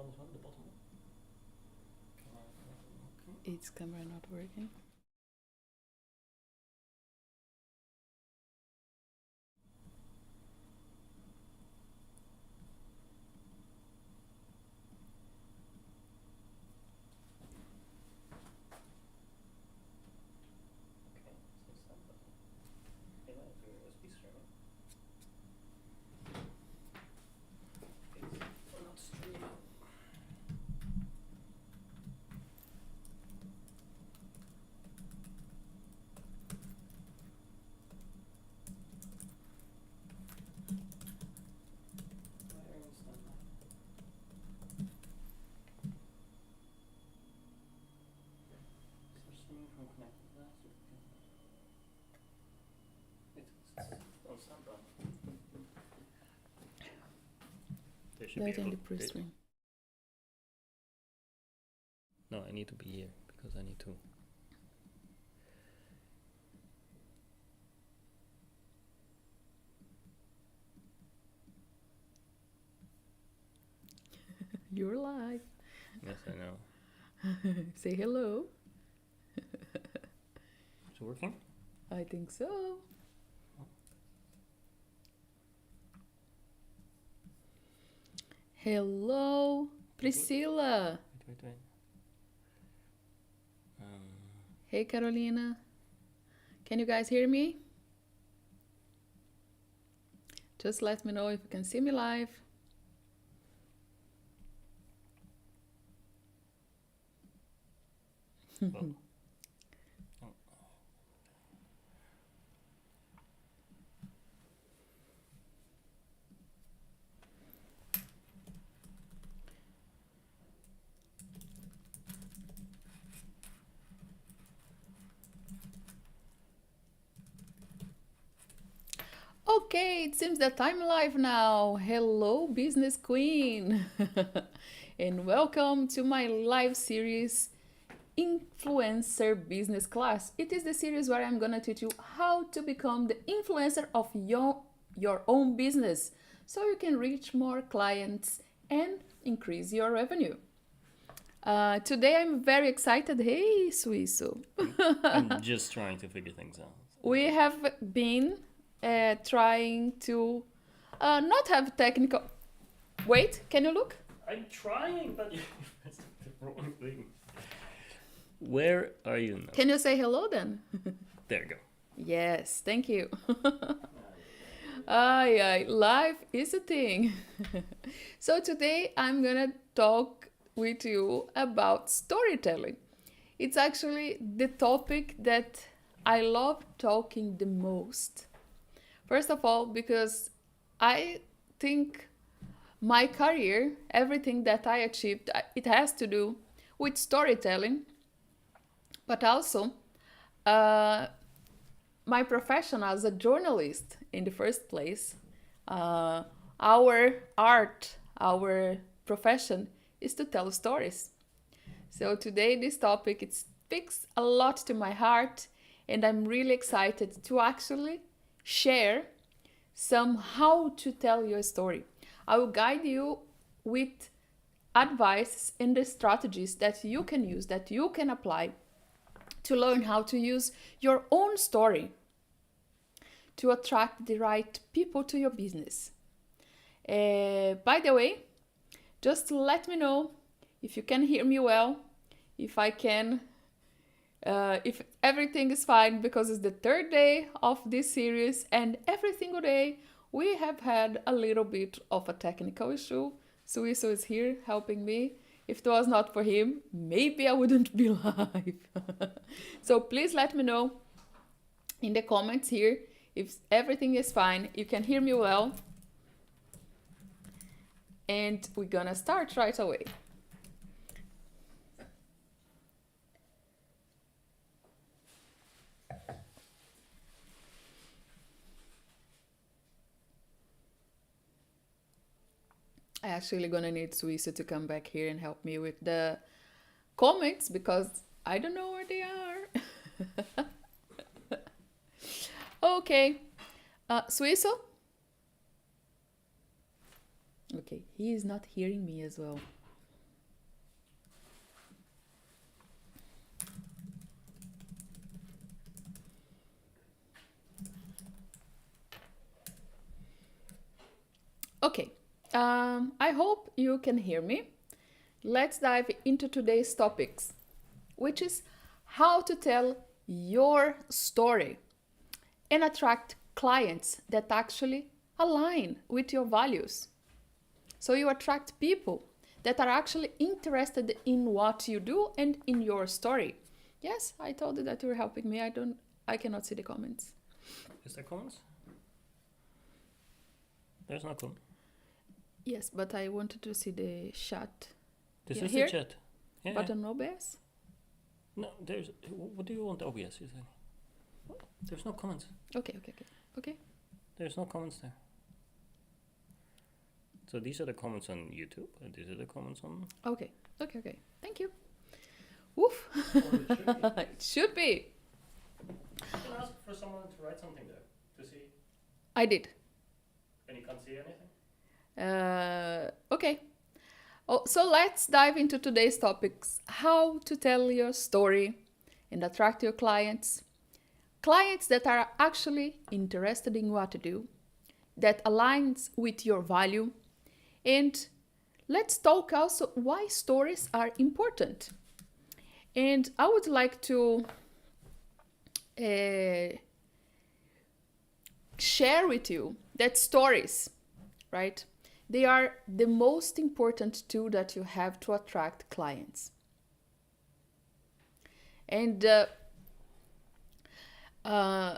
one as well, the bottom one. Okay. Its camera not working. Okay, so start button. Hey, that is your USB streaming. It's not streaming. Where is the mic? Start streaming from connected glass. It's on standby. There should That be a and the little bit. pre-stream. No, I need to be here because I need to. You're live. Yes, I know. Say hello. Is it working? I think so. Hello, Priscilla. Wait. Hey, Carolina. Can you guys hear me? Just let me know if you can see me live. Well. Okay, it seems that I'm live now. Hello, business queen. And welcome to my live series, Influencer Business Class. It is the series where I'm gonna teach you how to become the influencer of your own business so you can reach more clients and increase your revenue. Today I'm very excited. Hey, Suiso. I'm just trying to figure things out. We have been trying to not have technical. Wait, can you look? I'm trying, but you pressed the wrong thing. Where are you now? Can you say hello then? There you go. Yes, thank you. Aye, life is a thing. So today I'm gonna talk with you about storytelling. It's actually the topic that I love talking the most. First of all, because I think my career, everything that I achieved, it has to do with storytelling, but also my profession as a journalist in the first place. Our art, our profession is to tell stories. So today this topic, it speaks a lot to my heart, and I'm really excited to actually share some how to tell your story. I will guide you with advice and the strategies that you can use, that you can apply to learn how to use your own story to attract the right people to your business. By the way, just let me know if you can hear me well, if I can, if everything is fine, because it's the third day of this series, and every single day we have had a little bit of a technical issue. Suiso is here helping me. If it was not for him, maybe I wouldn't be live. So please let me know in the comments here if everything is fine, you can hear me well. And we're gonna start right away. I actually gonna need Suiso to come back here and help me with the comments because I don't know where they are. Okay, Suiso? Okay, he is not hearing me as well. I hope you can hear me. Let's dive into today's topics, which is how to tell your story and attract clients that actually align with your values. So you attract people that are actually interested in what you do and in your story. Yes, I told you that you were helping me. I cannot see the comments. Is there comments? There's no comment. Yes, but I wanted to see the chat. This Yeah, is here? the chat. Yeah. But on OBS? No, there's. What do you want OBS? You say? There's no comments. Okay. There's no comments there. So these are the comments on YouTube, and these are the comments on. Okay. Thank you. Woof. It should be. You can ask for someone to write something there to see, I did. and you can't see anything. Okay. Oh, so let's dive into today's topics. How to tell your story and attract your clients. Clients that are actually interested in what to do, that aligns with your value. And let's talk also why stories are important. And I would like to share with you that stories, right? They are the most important tool that you have to attract clients. And I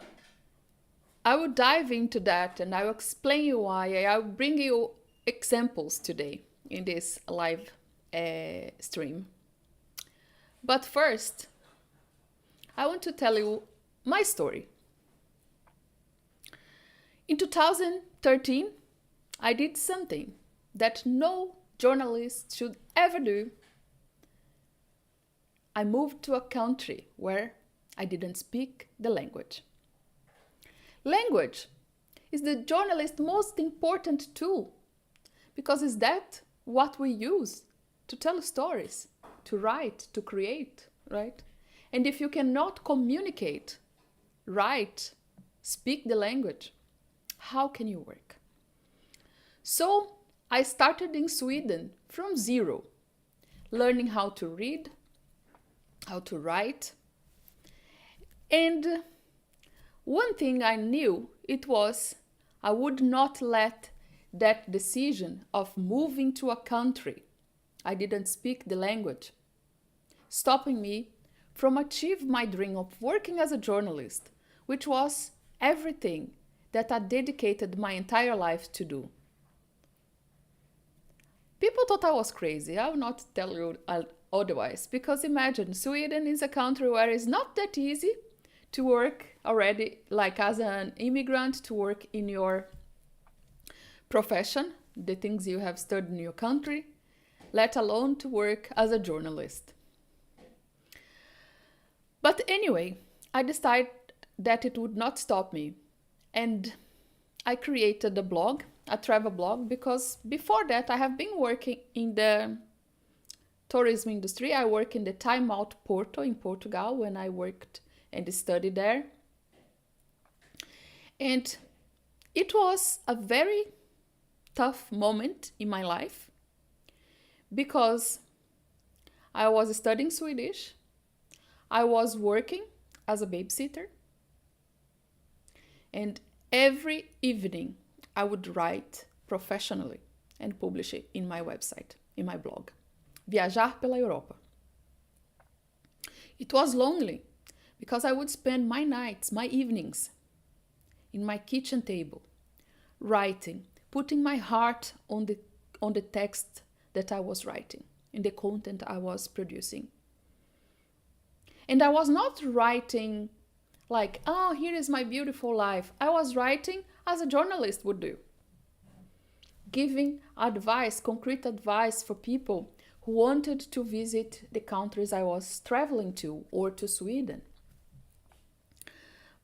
will dive into that and I will explain you why. I will bring you examples today in this live stream. But first, I want to tell you my story. In 2013, I did something that no journalist should ever do. I moved to a country where I didn't speak the language. Language is the journalist's most important tool because it's that what we use to tell stories, to write, to create, right? And if you cannot communicate, write, speak the language, how can you work? So I started in Sweden from zero, learning how to read, how to write. And one thing I knew, it was I would not let that decision of moving to a country I didn't speak the language stopping me from achieve my dream of working as a journalist, which was everything that I dedicated my entire life to do. People thought I was crazy. I will not tell you otherwise, because imagine, Sweden is a country where it's not that easy to work already, like as an immigrant, to work in your profession, the things you have studied in your country, let alone to work as a journalist. But anyway, I decided that it would not stop me. And I created a blog, a travel blog, because before that I have been working in the tourism industry. I worked in the Time Out Porto in Portugal when I worked and studied there. And it was a very tough moment in my life because I was studying Swedish, I was working as a babysitter, and every evening I would write professionally and publish it in my website, in my blog, Viajar pela Europa. It was lonely because I would spend my nights, my evenings, in my kitchen table, writing, putting my heart on the text that I was writing, in the content I was producing. And I was not writing like, oh, here is my beautiful life. I was writing as a journalist would do, giving advice, concrete advice for people who wanted to visit the countries I was traveling to or to Sweden.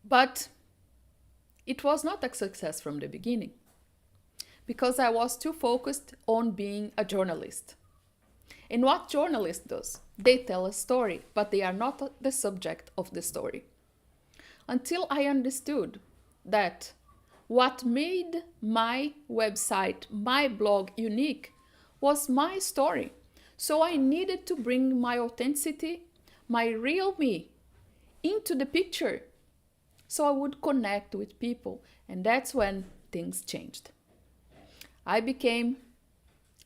But it was not a success from the beginning because I was too focused on being a journalist. And what journalists do? They tell a story, but they are not the subject of the story. Until I understood that What made my website, my blog unique was my story. So I needed to bring my authenticity, my real me, into the picture so I would connect with people. And that's when things changed. I became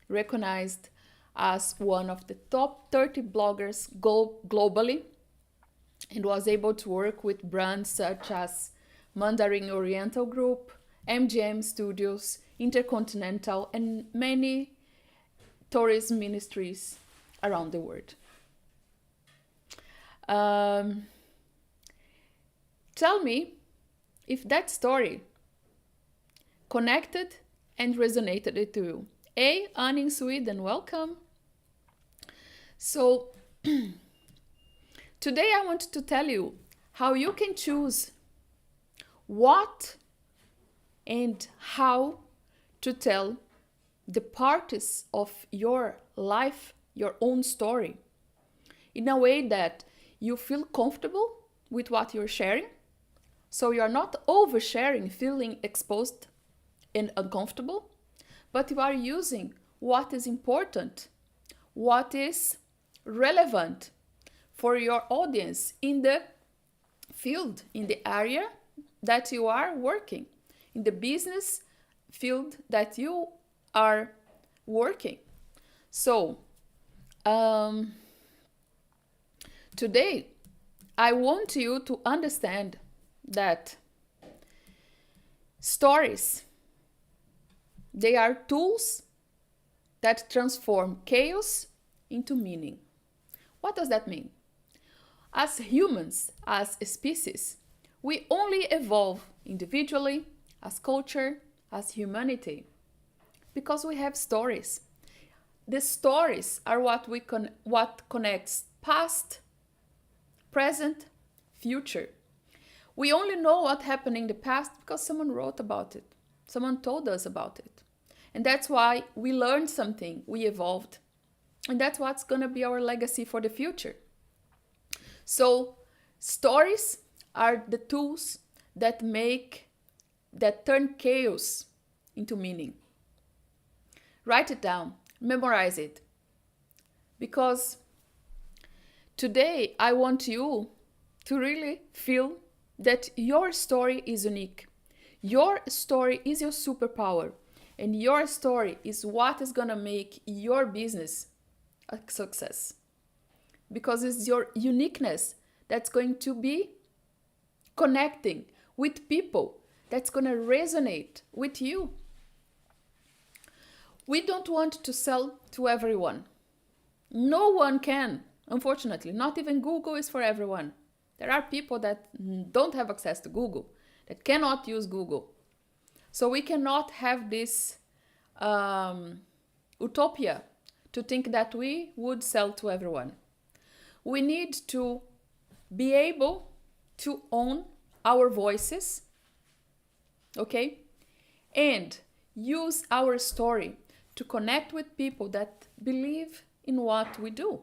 recognized as one of the top 30 bloggers globally and was able to work with brands such as Mandarin Oriental Group, MGM Studios, Intercontinental, and many tourism ministries around the world. Tell me if that story connected and resonated with you. Anne in Sweden, welcome. So today I want to tell you how you can choose what and how to tell the parts of your life, your own story, in a way that you feel comfortable with what you're sharing. So you're not oversharing, feeling exposed and uncomfortable, but you are using what is important, what is relevant for your audience in the field, in the area that you are working, in the business field that you are working. So today I want you to understand that stories, they are tools that transform chaos into meaning. What does that mean? As humans, as a species, we only evolve individually, as culture, as humanity, because we have stories. The stories are what connects past, present, future. We only know what happened in the past because someone wrote about it. Someone told us about it. And that's why we learned something, we evolved. And that's what's going to be our legacy for the future. So stories are the tools that turn chaos into meaning. Write it down, memorize it. Because today I want you to really feel that your story is unique. Your story is your superpower. And your story is what is going to make your business a success. Because it's your uniqueness that's going to be connecting with people, that's going to resonate with you. We don't want to sell to everyone. No one can, unfortunately. Not even Google is for everyone. There are people that don't have access to Google, that cannot use Google. So we cannot have this utopia to think that we would sell to everyone. We need to be able to own our voices, okay? And use our story to connect with people that believe in what we do.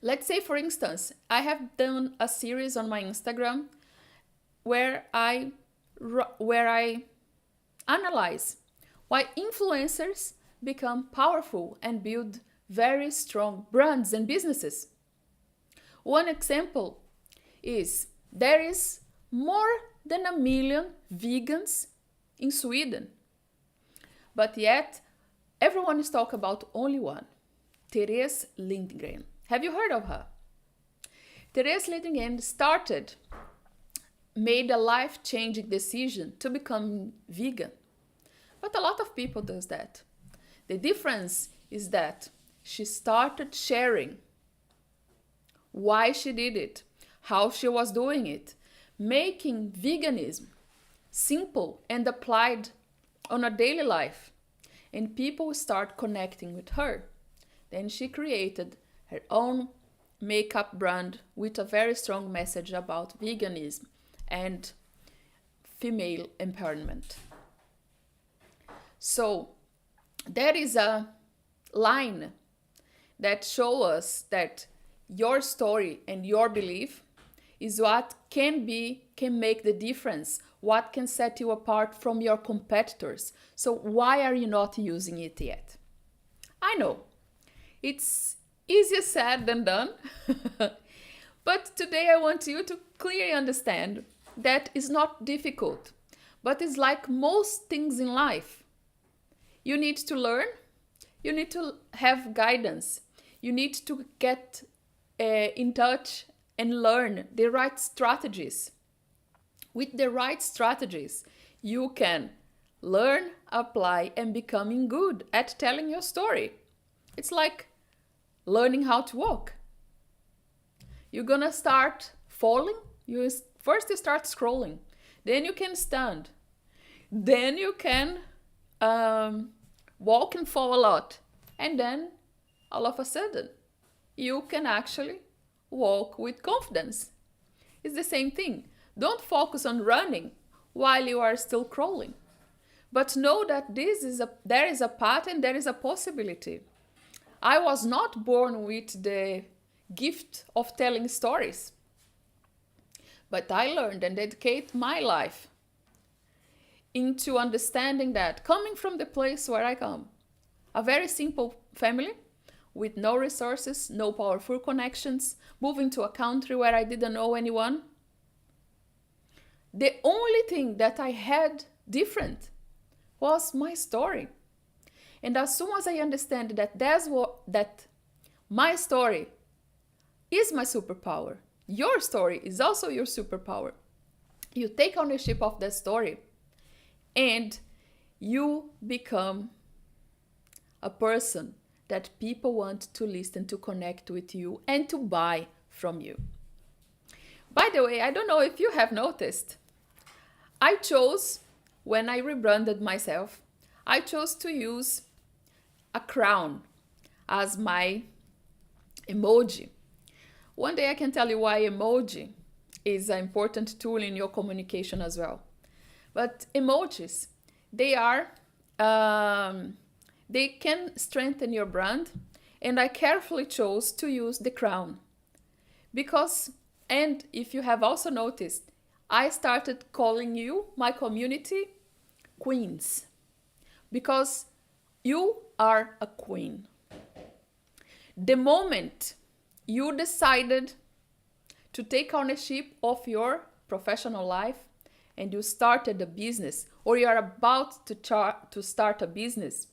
Let's say, for instance, I have done a series on my Instagram where I analyze why influencers become powerful and build very strong brands and businesses. One example is there is more than 1 million vegans in Sweden, but yet everyone is talking about only one, Therese Lindgren. Have you heard of her? Therese Lindgren made a life-changing decision to become vegan. But a lot of people do that. The difference is that she started sharing why she did it, how she was doing it, making veganism simple and applied on a daily life. And people start connecting with her. Then she created her own makeup brand with a very strong message about veganism and female empowerment. So there is a line that shows us that your story and your belief is what can be can make the difference? What can set you apart from your competitors? So why are you not using it yet? I know, it's easier said than done. But today I want you to clearly understand that it's not difficult, but it's like most things in life. You need to learn, you need to have guidance, you need to get in touch and learn the right strategies. With the right strategies, you can learn, apply, and becoming good at telling your story. It's like learning how to walk. You're gonna start falling. First you start scrolling, then you can stand, then you can walk and fall a lot, and then all of a sudden you can actually walk with confidence. It's the same thing. Don't focus on running while you are still crawling, but know that there is a path and there is a possibility. I was not born with the gift of telling stories, but I learned and dedicate my life into understanding that, coming from the place where I come, a very simple family with no resources, no powerful connections, moving to a country where I didn't know anyone. The only thing that I had different was my story. And as soon as I understand that my story is my superpower, your story is also your superpower, you take ownership of that story and you become a person that people want to listen, to connect with you, and to buy from you. By the way, I don't know if you have noticed, I chose, when I rebranded myself, I chose to use a crown as my emoji. One day I can tell you why emoji is an important tool in your communication as well. But emojis, they can strengthen your brand, and I carefully chose to use the crown. Because, and if you have also noticed, I started calling you, my community, queens. Because you are a queen. The moment you decided to take ownership of your professional life and you started a business, or you are about to start a business,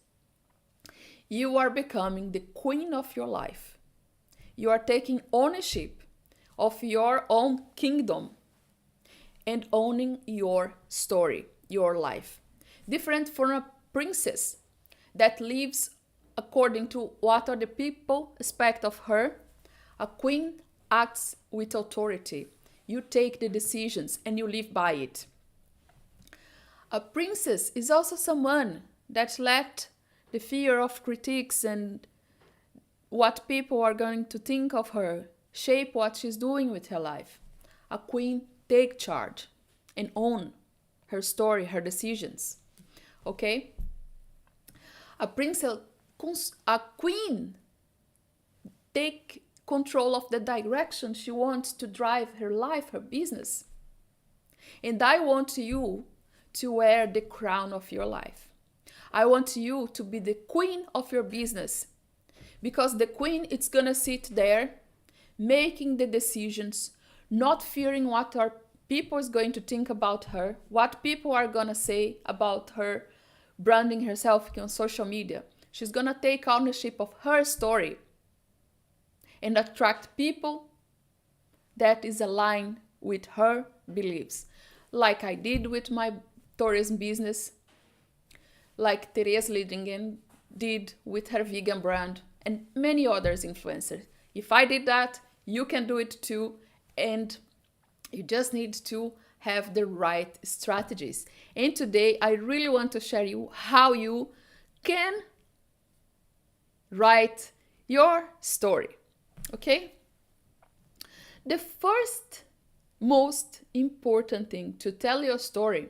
you are becoming the queen of your life. You are taking ownership of your own kingdom and owning your story, your life. Different from a princess that lives according to what other people expect of her. A queen acts with authority. You take the decisions and you live by it. A princess is also someone that let the fear of critics and what people are going to think of her shape what she's doing with her life. A queen take charge and own her story, her decisions. Okay? A queen take control of the direction she wants to drive her life, her business. And I want you to wear the crown of your life. I want you to be the queen of your business, because the queen is gonna sit there making the decisions, not fearing what our people is going to think about her, what people are gonna say about her branding herself on social media. She's gonna take ownership of her story and attract people that is aligned with her beliefs, like I did with my tourism business, like Therese Lidingen did with her vegan brand, and many others influencers. If I did that, you can do it too, and you just need to have the right strategies. And today I really want to share you how you can write your story. Okay? The first most important thing to tell your story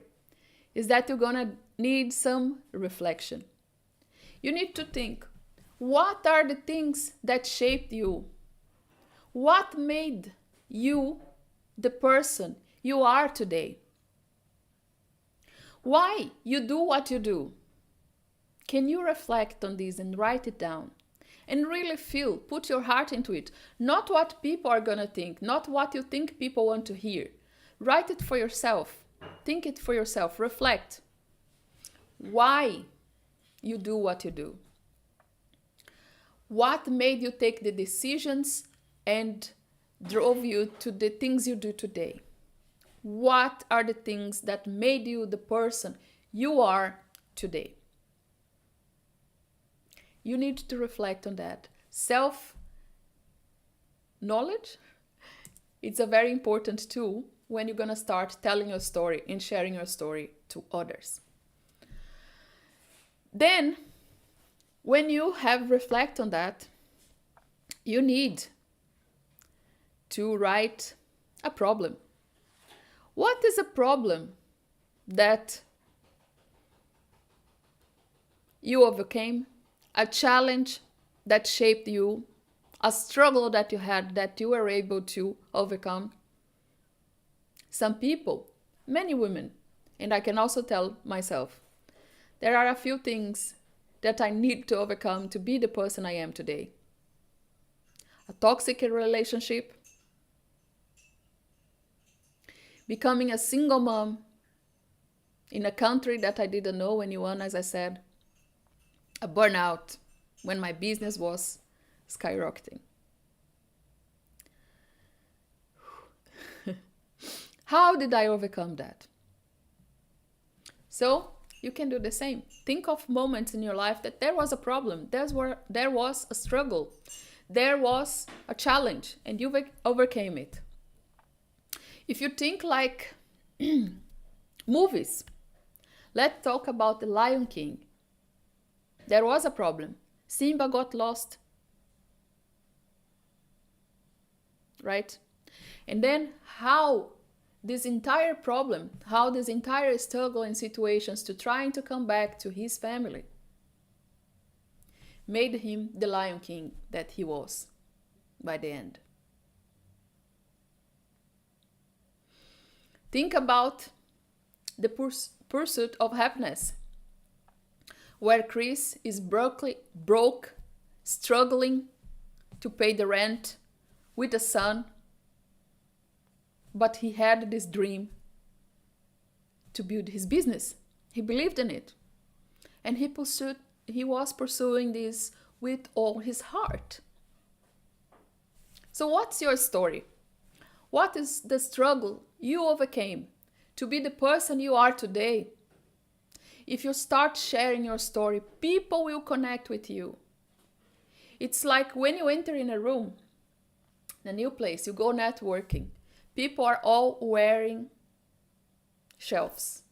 is that you're gonna need some reflection. You need to think, what are the things that shaped you? What made you the person you are today. Why you do what you do. Can you reflect on this and write it down? And really feel, put your heart into it. Not what people are going to think, not what you think people want to hear. Write it for yourself. Think it for yourself. Reflect. Why you do what you do. What made you take the decisions and drove you to the things you do today? What are the things that made you the person you are today? You need to reflect on that. Self-knowledge, it's a very important tool when you're going to start telling your story and sharing your story to others. Then, when you have reflect on that, you need to write a problem. What is a problem that you overcame? A challenge that shaped you? A struggle that you had that you were able to overcome? Some people, many women, and I can also tell myself, there are a few things that I need to overcome to be the person I am today. A toxic relationship, becoming a single mom in a country that I didn't know anyone, as I said, a burnout when my business was skyrocketing. How did I overcome that? So you can do the same. Think of moments in your life that there was a problem, there was a struggle, there was a challenge, and you overcame it. If you think like movies, let's talk about The Lion King. There was a problem. Simba got lost. Right? And then how this entire problem, how this entire struggle and situations to trying to come back to his family made him the Lion King that he was by the end. Think about the pursuit of happiness, where Chris is broke, struggling to pay the rent with a son, but he had this dream to build his business. He believed in it, and he was pursuing this with all his heart. So what's your story? What is the struggle you overcame to be the person you are today? If you start sharing your story, people will connect with you. It's like when you enter in a room, in a new place, you go networking. People are all wearing shelves.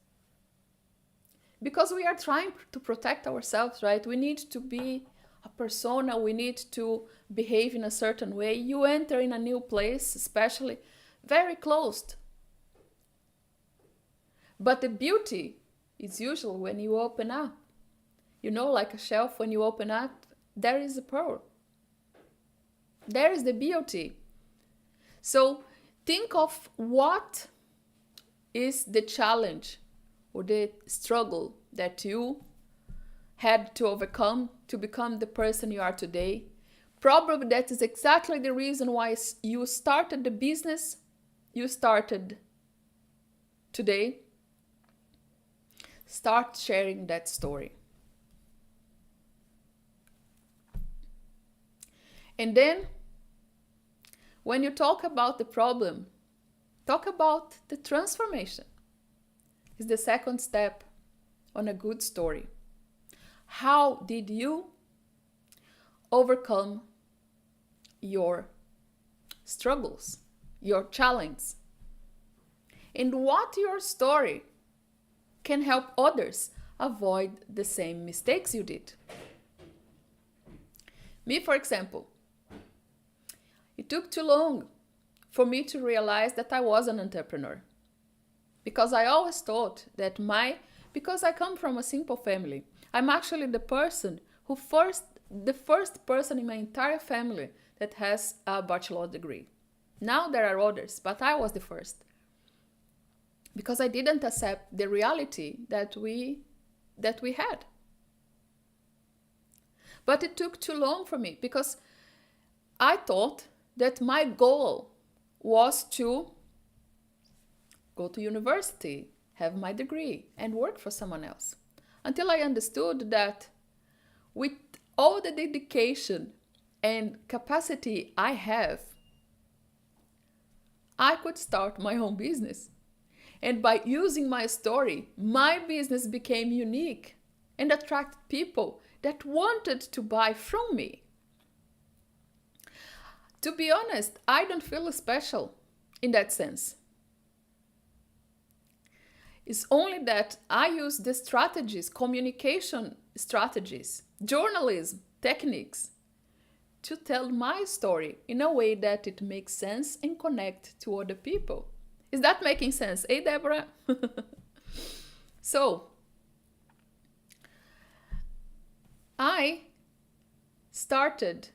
Because we are trying to protect ourselves, right? We need to be a persona, we need to behave in a certain way. You enter in a new place, especially very closed. But the beauty is usually when you open up. You know, like a shelf, when you open up, there is a pearl. There is the beauty. So think of what is the challenge or the struggle that you had to overcome to become the person you are today. Probably that is exactly the reason why you started the business you started today. Start sharing that story. And then, when you talk about the problem, talk about the transformation. It's the second step on a good story. How did you overcome your struggles, your challenges? And what your story can help others avoid the same mistakes you did. Me, for example, it took too long for me to realize that I was an entrepreneur. Because I always thought that because I come from a simple family, I'm actually the first person in my entire family that has a bachelor's degree. Now there are others, but I was the first. because I didn't accept the reality that we had. But it took too long for me because I thought that my goal was to go to university, have my degree, and work for someone else. Until I understood that with all the dedication and capacity I have, I could start my own business. And by using my story, my business became unique and attracted people that wanted to buy from me. To be honest, I don't feel special in that sense. It's only that I use the strategies, communication strategies, journalism techniques to tell my story in a way that it makes sense and connect to other people. Is that making sense? Hey, Deborah? So, I started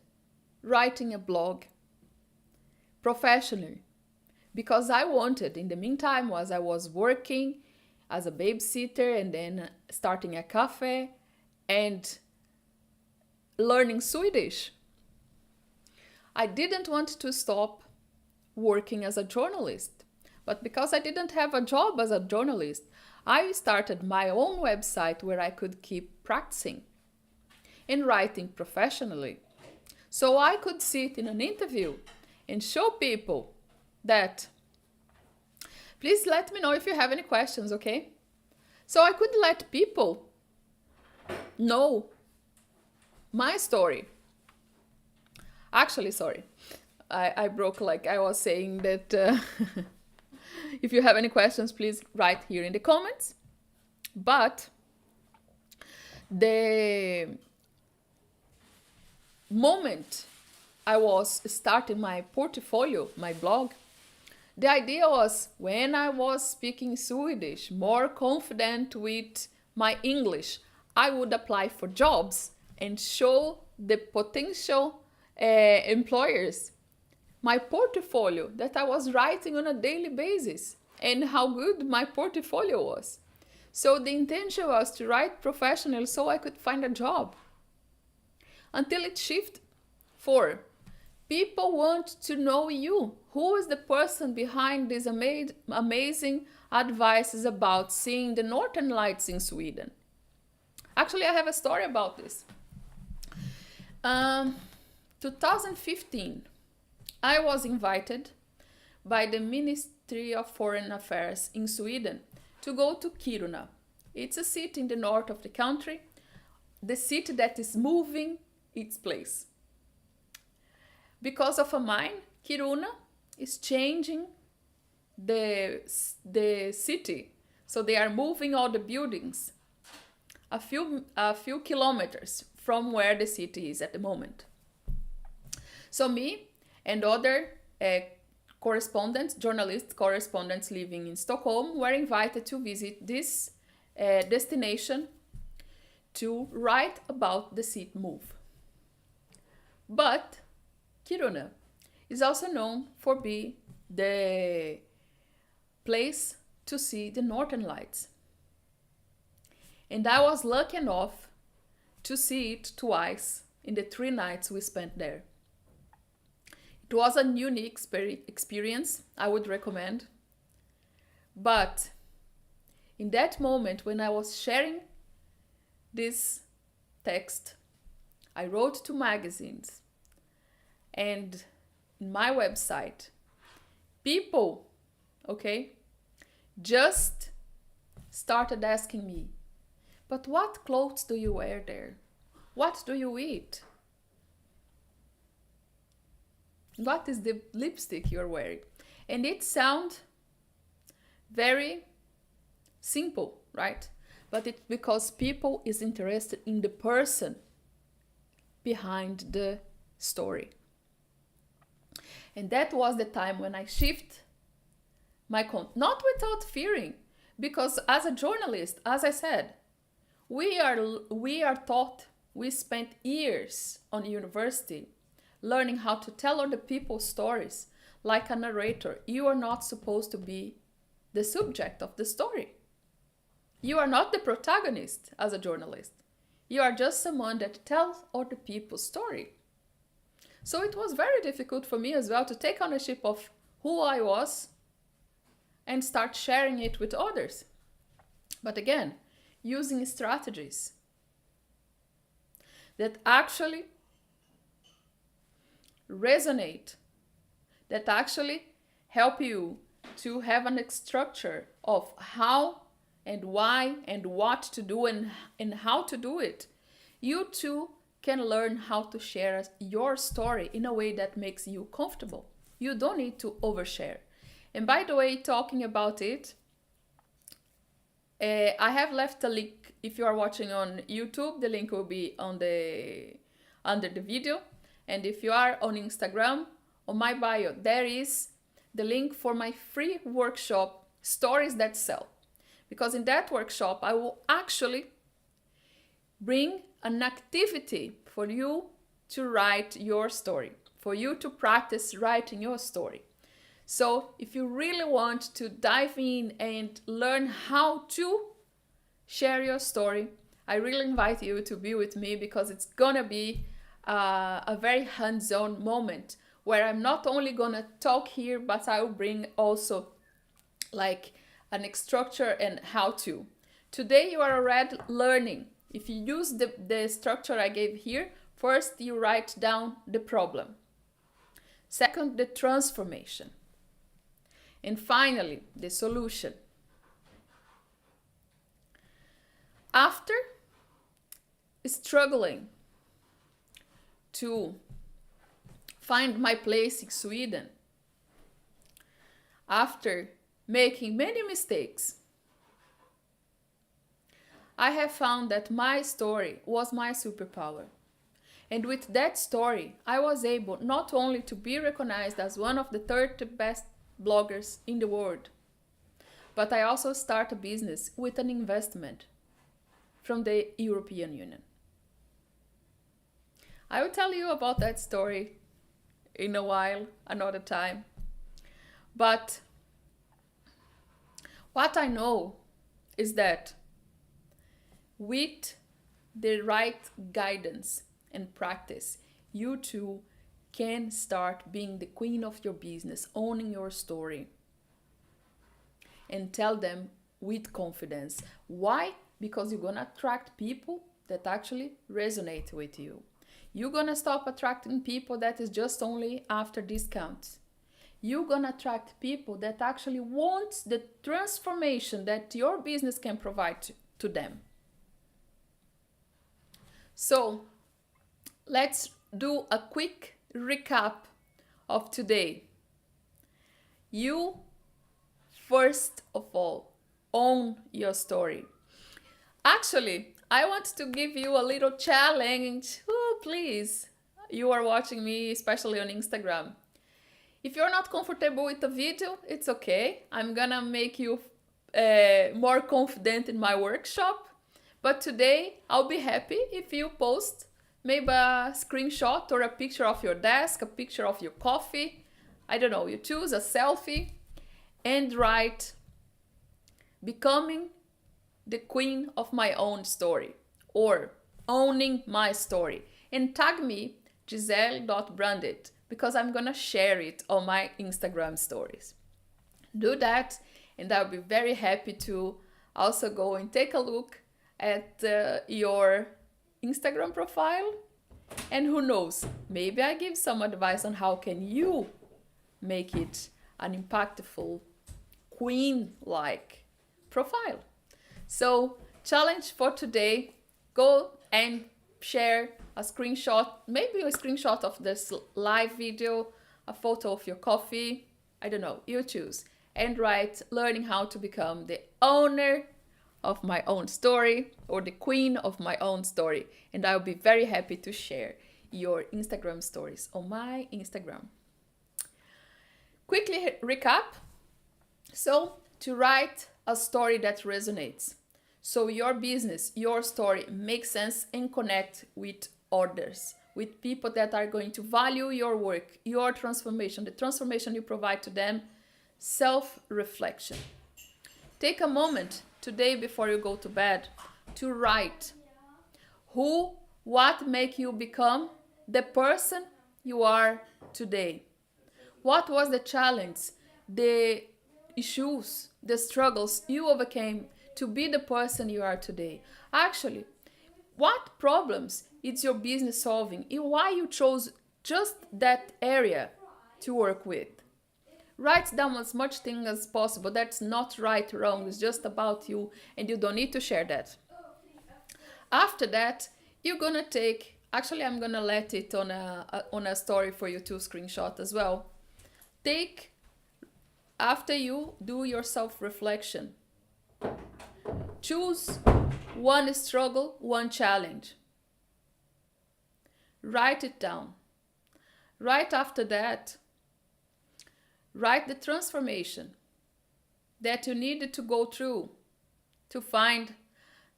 writing a blog professionally because I wanted, in the meantime, was I was working as a babysitter and then starting a cafe and learning Swedish. I didn't want to stop working as a journalist, but because I didn't have a job as a journalist, I started my own website where I could keep practicing and writing professionally. So I could sit in an interview and show people that, please let me know if you have any questions, okay? So I could let people know my story. Actually, sorry, I broke, like I was saying that if you have any questions, please write here in the comments. But the moment I was starting my portfolio, my blog, the idea was when I was speaking Swedish, more confident with my English, I would apply for jobs and show the potential employers my portfolio that I was writing on a daily basis and how good my portfolio was. So the intention was to write professionally so I could find a job. Until it shifted for people want to know you. Who is the person behind these amazing advices about seeing the northern lights in Sweden? Actually, I have a story about this. 2015, I was invited by the Ministry of Foreign Affairs in Sweden to go to Kiruna. It's a city in the north of the country, the city that is moving its place. Because of a mine, Kiruna is changing the city. So they are moving all the buildings a few kilometers from where the city is at the moment. So me and other journalist correspondents living in Stockholm were invited to visit this destination to write about the city move. But Kiruna is also known for being the place to see the northern lights. And I was lucky enough to see it twice in the 3 nights we spent there. It was a unique experience, I would recommend. But in that moment when I was sharing this text, I wrote to magazines and in my website, people, okay, just started asking me, but what clothes do you wear there? What do you eat? What is the lipstick you're wearing? And it sounds very simple, right? But it's because people is interested in the person behind the story. And that was the time when I shift my not without fearing, because as a journalist, as I said, we are taught, we spent years on university learning how to tell other people's stories like a narrator. You are not supposed to be the subject of the story. You are not the protagonist as a journalist. You are just someone that tells other people's story. So it was very difficult for me as well to take ownership of who I was and start sharing it with others. But again, using strategies that actually resonate, that actually help you to have a structure of how and why and what to do and how to do it. You too can learn how to share your story in a way that makes you comfortable. You don't need to overshare. And by the way, talking about it, I have left a link. If you are watching on YouTube, the link will be on under the video. And if you are on Instagram, on my bio, there is the link for my free workshop, Stories That Sell. Because in that workshop, I will actually bring an activity for you to write your story, for you to practice writing your story. So if you really want to dive in and learn how to share your story, I really invite you to be with me, because it's gonna be a very hands-on moment where I'm not only gonna talk here, but I will bring also like an structure and how to. Today you are already learning. If you use the structure I gave here, first you write down the problem. Second, the transformation. And finally, the solution. After struggling to find my place in Sweden, after making many mistakes, I have found that my story was my superpower. And with that story, I was able not only to be recognized as one of the 30 best bloggers in the world, but I also start a business with an investment from the European Union. I will tell you about that story in a while, another time. But what I know is that with the right guidance and practice, you too can start being the queen of your business, owning your story, and tell them with confidence. Why? Because you're gonna attract people that actually resonate with you. You're gonna stop attracting people that is just only after discounts. You're gonna attract people that actually want the transformation that your business can provide to them. So let's do a quick recap of today. You, first of all, own your story. Actually, I want to give you a little challenge. Oh, please. You are watching me, especially on Instagram. If you're not comfortable with the video, it's okay. I'm gonna make you more confident in my workshop. But today, I'll be happy if you post maybe a screenshot or a picture of your desk, a picture of your coffee. I don't know, you choose a selfie and write, becoming the queen of my own story, or owning my story. And tag me, giselle.brandit, because I'm gonna share it on my Instagram stories. Do that, and I'll be very happy to also go and take a look at your Instagram profile. And who knows, maybe I give some advice on how can you make it an impactful queen-like profile. So challenge for today, go and share a screenshot, maybe a screenshot of this live video, a photo of your coffee, I don't know, you choose, and write, learning how to become the owner of my own story, or the queen of my own story. And I'll be very happy to share your Instagram stories on my Instagram. Quickly recap. So to write a story that resonates, so your business, your story makes sense and connect with others, with people that are going to value your work, your transformation, the transformation you provide to them. Self-reflection. Take a moment today before you go to bed to write what make you become the person you are today. What was the challenge, the issues, the struggles you overcame to be the person you are today? Actually, what problems is your business solving and why you chose just that area to work with? Write down as much thing as possible. That's not right or wrong. It's just about you and you don't need to share that. After that, you're gonna take, actually I'm gonna let it on a story for you to screenshot as well. Take, after you do your self-reflection, choose one struggle, one challenge. Write it down. Right after that, write the transformation that you needed to go through to find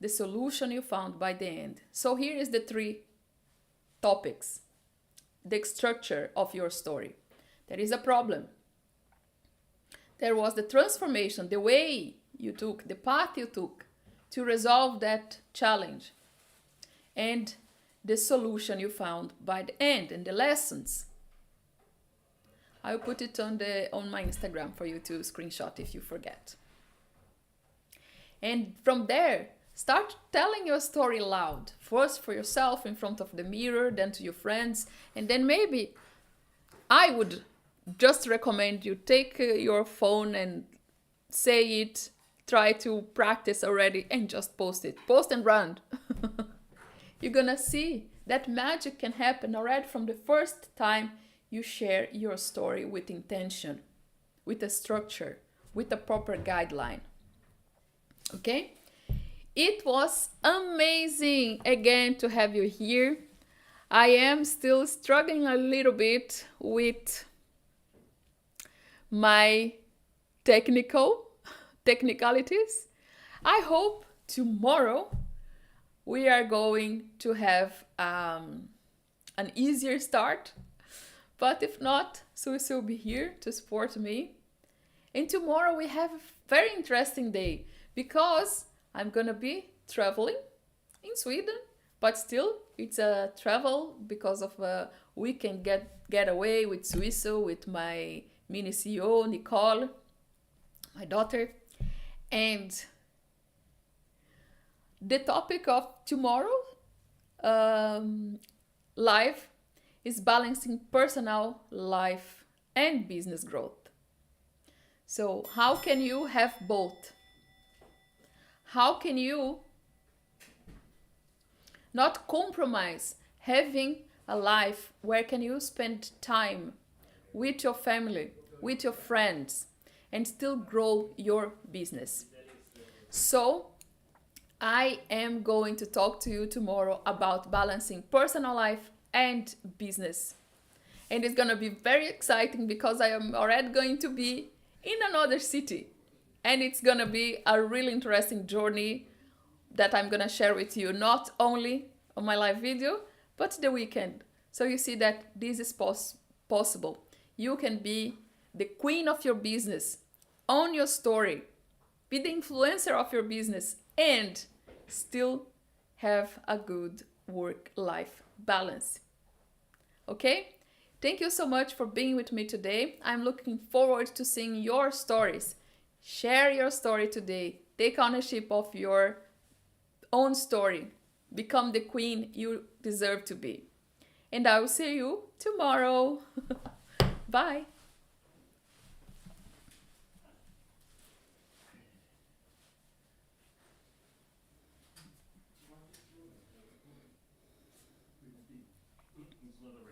the solution you found by the end. So here is the 3 topics, the structure of your story. There is a problem. There was the transformation, the way you took, the path you took to resolve that challenge, and the solution you found by the end, and the lessons. I'll put it on my Instagram for you to screenshot if you forget. And from there, start telling your story loud. First for yourself in front of the mirror, then to your friends, and then maybe I would just recommend you take your phone and say it, try to practice already, and just post it. Post and run. You're gonna see that magic can happen already from the first time you share your story with intention, with a structure, with a proper guideline. Okay? It was amazing again to have you here. I am still struggling a little bit with my technicalities. I hope tomorrow we are going to have an easier start. But if not, Swiss will be here to support me. And tomorrow we have a very interesting day because I'm gonna be traveling in Sweden, but still it's a travel because of a weekend get away with Suisso, with my mini CEO, Nicole, my daughter. And the topic of tomorrow live is balancing personal life and business growth. So how can you have both? How can you not compromise having a life where can you spend time with your family, with your friends, and still grow your business? So I am going to talk to you tomorrow about balancing personal life and business. And it's gonna be very exciting because I am already going to be in another city. And it's gonna be a really interesting journey that I'm gonna share with you, not only on my live video, but the weekend. So you see that this is possible. You can be the queen of your business, own your story, be the influencer of your business, and still have a good work-life balance. Okay? Thank you so much for being with me today. I'm looking forward to seeing your stories. Share your story today. Take ownership of your own story. Become the queen you deserve to be. And I will see you tomorrow. Bye. It's not a